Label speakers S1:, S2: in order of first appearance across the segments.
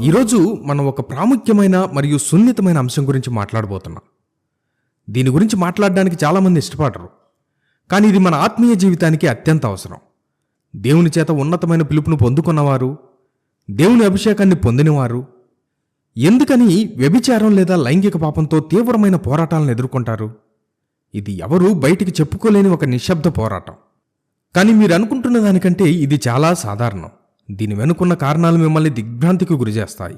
S1: ఈరోజు మనం ఒక ప్రాముఖ్యమైన మరియు సున్నితమైన అంశం గురించి మాట్లాడబోతున్నాం. దీని గురించి మాట్లాడడానికి చాలామంది ఇష్టపడరు, కానీ ఇది మన ఆత్మీయ జీవితానికి అత్యంత అవసరం. దేవుని చేత ఉన్నతమైన పిలుపును పొందుకున్నవారు, దేవుని అభిషేకాన్ని పొందినవారు ఎందుకని వ్యభిచారం లేదా లైంగిక పాపంతో తీవ్రమైన పోరాటాలను ఎదుర్కొంటారు? ఇది ఎవరూ బయటికి చెప్పుకోలేని ఒక నిశ్శబ్ద పోరాటం. కానీ మీరు అనుకుంటున్న దానికంటే ఇది చాలా సాధారణం. దీని వెనుకున్న కారణాలు మిమ్మల్ని దిగ్భ్రాంతికి గురిచేస్తాయి.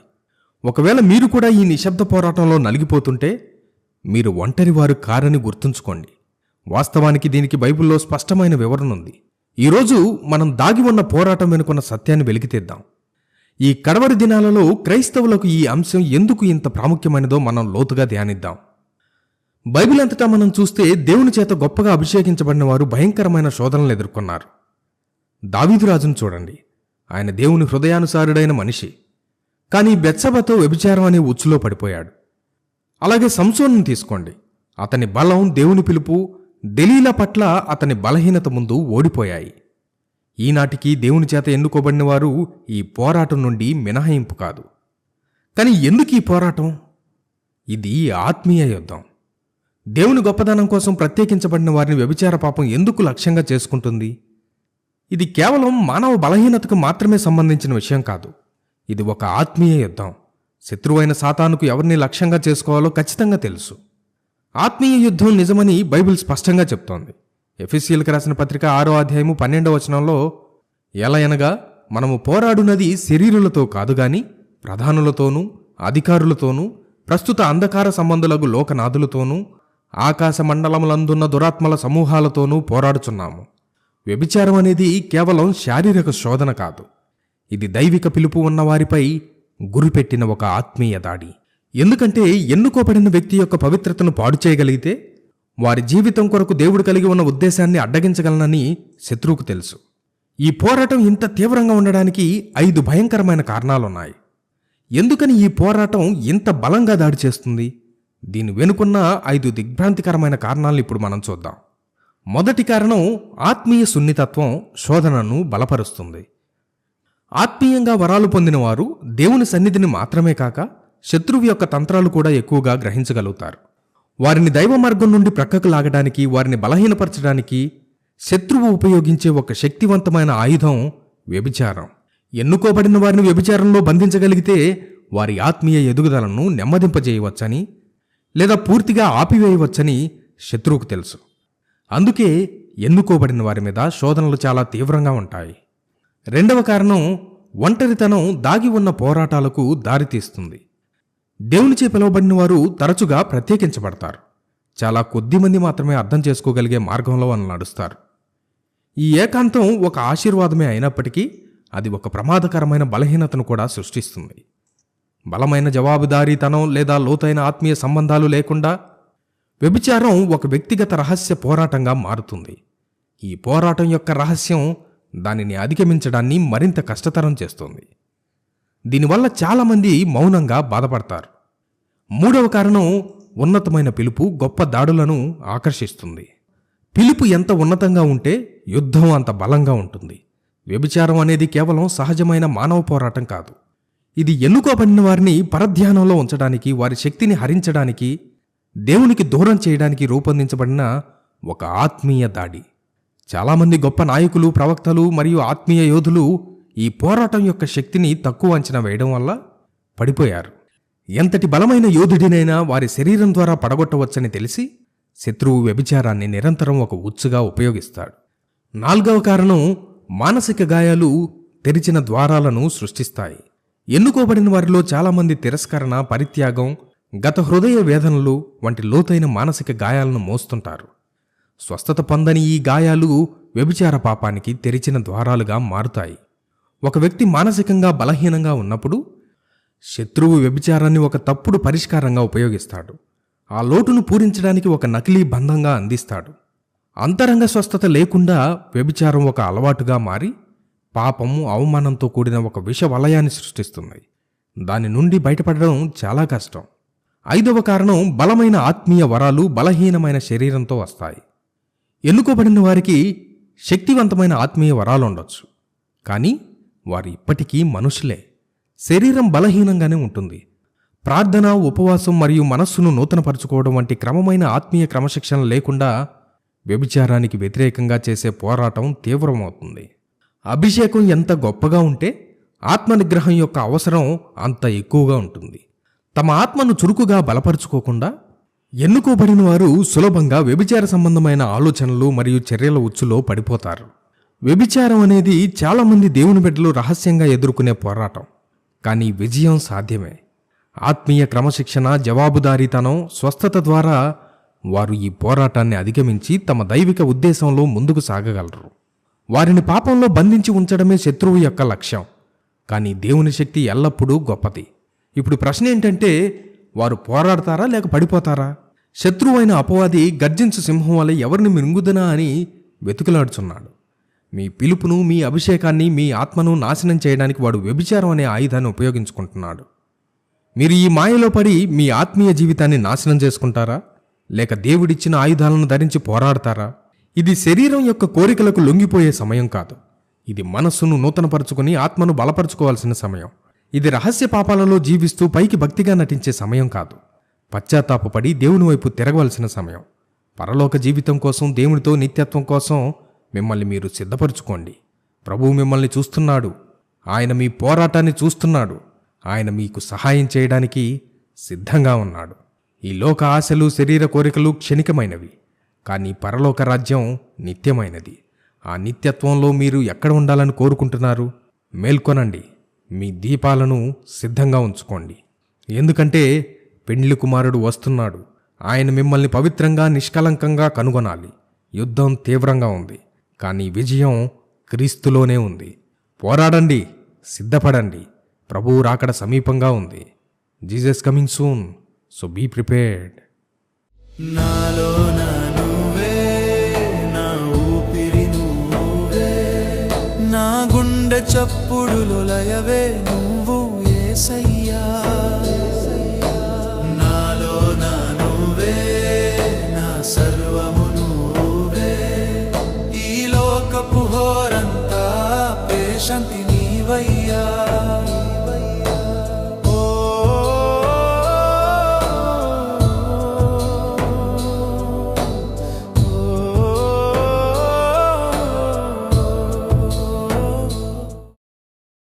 S1: ఒకవేళ మీరు కూడా ఈ నిశ్శబ్ద పోరాటంలో నలిగిపోతుంటే మీరు ఒంటరివారు కారని గుర్తుంచుకోండి. వాస్తవానికి దీనికి బైబిల్లో స్పష్టమైన వివరణ ఉంది. ఈరోజు మనం దాగి ఉన్న పోరాటం వెనుకున్న సత్యాన్ని వెలికితీద్దాం. ఈ కడవరి దినాలలో క్రైస్తవులకు ఈ అంశం ఎందుకు ఇంత ప్రాముఖ్యమైనదో మనం లోతుగా ధ్యానిద్దాం. బైబిల్ అంతటా మనం చూస్తే దేవుని చేత గొప్పగా అభిషేకించబడిన వారు భయంకరమైన శోధనలు ఎదుర్కొన్నారు. దావీదు రాజును చూడండి. ఆయన దేవుని హృదయానుసారుడైన మనిషి, కానీ బెత్షెబతో వ్యభిచారం అనే ఉచ్చులో పడిపోయాడు. అలాగే సంసోనును తీసుకోండి. అతని బలం, దేవుని పిలుపు, దెలీలా పట్ల అతని బలహీనత ముందు ఓడిపోయాయి. ఈనాటికి దేవుని చేత ఎన్నుకోబడిన వారు ఈ పోరాటం నుండి మినహాయింపు కాదు. కానీ ఎందుకు ఈ పోరాటం? ఇది ఆత్మీయ యుద్ధం. దేవుని గొప్పదనం కోసం ప్రత్యేకించబడిన వారిని వ్యభిచార పాపం ఎందుకు లక్ష్యంగా చేసుకుంటుంది? ఇది కేవలం మానవ బలహీనతకు మాత్రమే సంబంధించిన విషయం కాదు. ఇది ఒక ఆత్మీయ యుద్ధం. శత్రువైన సాతానుకు ఎవరిని లక్ష్యంగా చేసుకోవాలో ఖచ్చితంగా తెలుసు. ఆత్మీయ యుద్ధం నిజమని బైబిల్ స్పష్టంగా చెప్తోంది. ఎఫెసీయులకు రాసిన పత్రిక 6వ అధ్యాయము 12వ వచనంలో, ఎలయనగా మనము పోరాడునది శరీరులతో కాదుగాని ప్రధానులతోనూ అధికారులతోనూ ప్రస్తుత అంధకార సంబంధులకు లోకనాథులతోనూ ఆకాశ మండలములందున్న దురాత్మల సమూహాలతోనూ పోరాడుచున్నాము. వ్యభిచారం అనేది కేవలం శారీరక శోధన కాదు. ఇది దైవిక పిలుపు ఉన్నవారిపై గురిపెట్టిన ఒక ఆత్మీయ దాడి. ఎందుకంటే ఎన్నుకోబడిన వ్యక్తి యొక్క పవిత్రతను పాడు చేయగలిగితే వారి జీవితం కొరకు దేవుడు కలిగి ఉన్న ఉద్దేశాన్ని అడ్డగించగలనని శత్రువుకు తెలుసు. ఈ పోరాటం ఇంత తీవ్రంగా ఉండడానికి 5 భయంకరమైన కారణాలున్నాయి. ఎందుకని ఈ పోరాటం ఇంత బలంగా దాడి చేస్తుంది? దీని వెనుకున్న 5 దిగ్భ్రాంతికరమైన కారణాలను ఇప్పుడు మనం చూద్దాం. మొదటి కారణం, ఆత్మీయ సున్నితత్వం శోధనను బలపరుస్తుంది. ఆత్మీయంగా వరాలు పొందినవారు దేవుని సన్నిధిని మాత్రమే కాక శత్రువు యొక్క తంత్రాలు కూడా ఎక్కువగా గ్రహించగలుగుతారు. వారిని దైవ మార్గం నుండి ప్రక్కకు లాగడానికి, వారిని బలహీనపరచడానికి శత్రువు ఉపయోగించే ఒక శక్తివంతమైన ఆయుధం వ్యభిచారం. ఎన్నుకోబడిన వారిని వ్యభిచారంలో బంధించగలిగితే వారి ఆత్మీయ ఎదుగుదలను నెమ్మదింపజేయవచ్చని లేదా పూర్తిగా ఆపివేయవచ్చని శత్రువుకు తెలుసు. అందుకే ఎన్నుకోబడిన వారి మీద శోధనలు చాలా తీవ్రంగా ఉంటాయి. రెండవ కారణం, ఒంటరితనం దాగి ఉన్న పోరాటాలకు దారితీస్తుంది. దేవునిచే పిలువబడిన వారు తరచుగా ప్రత్యేకించబడతారు. చాలా కొద్ది మంది మాత్రమే అర్థం చేసుకోగలిగే మార్గంలో వాళ్ళు నడుస్తారు. ఈ ఏకాంతం ఒక ఆశీర్వాదమే అయినప్పటికీ అది ఒక ప్రమాదకరమైన బలహీనతను కూడా సృష్టిస్తుంది. బలమైన జవాబుదారీతనం లేదా లోతైన ఆత్మీయ సంబంధాలు లేకుండా వ్యభిచారం ఒక వ్యక్తిగత రహస్య పోరాటంగా మారుతుంది. ఈ పోరాటం యొక్క రహస్యం దానిని అధిగమించడాన్ని మరింత కష్టతరం చేస్తుంది. దీనివల్ల చాలామంది మౌనంగా బాధపడతారు. మూడవ కారణం, ఉన్నతమైన పిలుపు గొప్ప దాడులను ఆకర్షిస్తుంది. పిలుపు ఎంత ఉన్నతంగా ఉంటే యుద్ధం అంత బలంగా ఉంటుంది. వ్యభిచారం అనేది కేవలం సహజమైన మానవ పోరాటం కాదు. ఇది ఎన్నుకోబడిన వారిని పరధ్యానంలో ఉంచడానికి, వారి శక్తిని హరించడానికి, దేవునికి దూరం చేయడానికి రూపొందించబడిన ఒక ఆత్మీయ దాడి. చాలామంది గొప్ప నాయకులు, ప్రవక్తలు మరియు ఆత్మీయ యోధులు ఈ పోరాటం యొక్క శక్తిని తక్కువ అంచనా వేయడం వల్ల పడిపోయారు. ఎంతటి బలమైన యోధుడినైనా వారి శరీరం ద్వారా పడగొట్టవచ్చని తెలిసి శత్రువు వ్యభిచారాన్ని నిరంతరం ఒక ఉచ్చుగా ఉపయోగిస్తాడు. నాలుగవ కారణం, మానసిక గాయాలు తెరిచిన ద్వారాలను సృష్టిస్తాయి. ఎన్నుకోబడిన వారిలో చాలామంది తిరస్కరణ, పరిత్యాగం, గత హృదయ వేదనలు వంటి లోతైన మానసిక గాయాలను మోస్తుంటారు. స్వస్థత పొందని ఈ గాయాలు వ్యభిచార పాపానికి తెరిచిన ద్వారాలుగా మారుతాయి. ఒక వ్యక్తి మానసికంగా బలహీనంగా ఉన్నప్పుడు శత్రువు వ్యభిచారాన్ని ఒక తప్పుడు పరిష్కారంగా ఉపయోగిస్తాడు. ఆ లోటును పూరించడానికి ఒక నకిలీ బంధంగా అందిస్తాడు. అంతరంగ స్వస్థత లేకుండా వ్యభిచారం ఒక అలవాటుగా మారి పాపము, అవమానంతో కూడిన ఒక విష వలయాన్ని సృష్టిస్తుంది. దాని నుండి బయటపడడం చాలా కష్టం. ఐదవ కారణం, బలమైన ఆత్మీయ వరాలు బలహీనమైన శరీరంతో వస్తాయి. ఎన్నుకోబడిన వారికి శక్తివంతమైన ఆత్మీయ వరాలు ఉండొచ్చు, కానీ వారు ఇప్పటికీ మనుషులే. శరీరం బలహీనంగానే ఉంటుంది. ప్రార్థన, ఉపవాసం మరియు మనస్సును నూతనపరచుకోవడం వంటి క్రమమైన ఆత్మీయ క్రమశిక్షణ లేకుండా వ్యభిచారానికి వ్యతిరేకంగా చేసే పోరాటం తీవ్రమవుతుంది. అభిషేకం ఎంత గొప్పగా ఉంటే ఆత్మనిగ్రహం యొక్క అవసరం అంత ఎక్కువగా ఉంటుంది. తమ ఆత్మను చురుకుగా బలపరుచుకోకుండా ఎన్నుకోబడిన వారు సులభంగా వ్యభిచార సంబంధమైన ఆలోచనలు మరియు చర్యల ఉచ్చులో పడిపోతారు. వ్యభిచారం అనేది చాలామంది దేవుని బిడ్డలు రహస్యంగా ఎదుర్కొనే పోరాటం, కానీ విజయం సాధ్యమే. ఆత్మీయ క్రమశిక్షణ, జవాబుదారీతనం, స్వస్థత ద్వారా వారు ఈ పోరాటాన్ని అధిగమించి తమ దైవిక ఉద్దేశంలో ముందుకు సాగగలరు. వారిని పాపంలో బంధించి ఉంచడమే శత్రువు యొక్క లక్ష్యం, కానీ దేవుని శక్తి ఎల్లప్పుడూ గొప్పది. ఇప్పుడు ప్రశ్న ఏంటంటే, వారు పోరాడతారా లేక పడిపోతారా? శత్రువైన అపవాది గర్జించు సింహం వల్ల ఎవరిని మింగుదనా అని వెతుకులాడుచున్నాడు. మీ పిలుపును, మీ అభిషేకాన్ని, మీ ఆత్మను నాశనం చేయడానికి వాడు వ్యభిచారం అనే ఆయుధాన్ని ఉపయోగించుకుంటున్నాడు. మీరు ఈ మాయలో పడి మీ ఆత్మీయ జీవితాన్ని నాశనం చేసుకుంటారా, లేక దేవుడిచ్చిన ఆయుధాలను ధరించి పోరాడతారా? ఇది శరీరం యొక్క కోరికలకు లొంగిపోయే సమయం కాదు. ఇది మనస్సును నూతనపరుచుకుని ఆత్మను బలపరుచుకోవాల్సిన సమయం. ఇది రహస్య పాపాలలో జీవిస్తూ పైకి భక్తిగా నటించే సమయం కాదు. పశ్చాత్తాపపడి దేవుని వైపు తిరగవలసిన సమయం. పరలోక జీవితం కోసం, దేవునితో నిత్యత్వం కోసం మిమ్మల్ని మీరు సిద్ధపరచుకోండి. ప్రభువు మిమ్మల్ని చూస్తున్నాడు. ఆయన మీ పోరాటాన్ని చూస్తున్నాడు. ఆయన మీకు సహాయం చేయడానికి సిద్ధంగా ఉన్నాడు. ఈ లోక ఆశలు, శరీర కోరికలు క్షణికమైనవి, కానీ పరలోక రాజ్యం నిత్యమైనది. ఆ నిత్యత్వంలో మీరు ఎక్కడ ఉండాలని కోరుకుంటున్నారు? మేల్కొనండి. మీ దీపాలను సిద్ధంగా ఉంచుకోండి. ఎందుకంటే పెండ్లి కుమారుడు వస్తున్నాడు. ఆయన మిమ్మల్ని పవిత్రంగా, నిష్కలంకంగా కనుగొనాలి. యుద్ధం తీవ్రంగా ఉంది, కానీ విజయం క్రీస్తులోనే ఉంది. పోరాడండి, సిద్ధపడండి. ప్రభువు రాకడ సమీపంగా ఉంది. Jesus coming soon, so be prepared.
S2: నాలో నువ్వే, నా ఊపిరి నువ్వే, నా గుండె చప్పుడులో లయవే నువ్వు యేసయ్యా.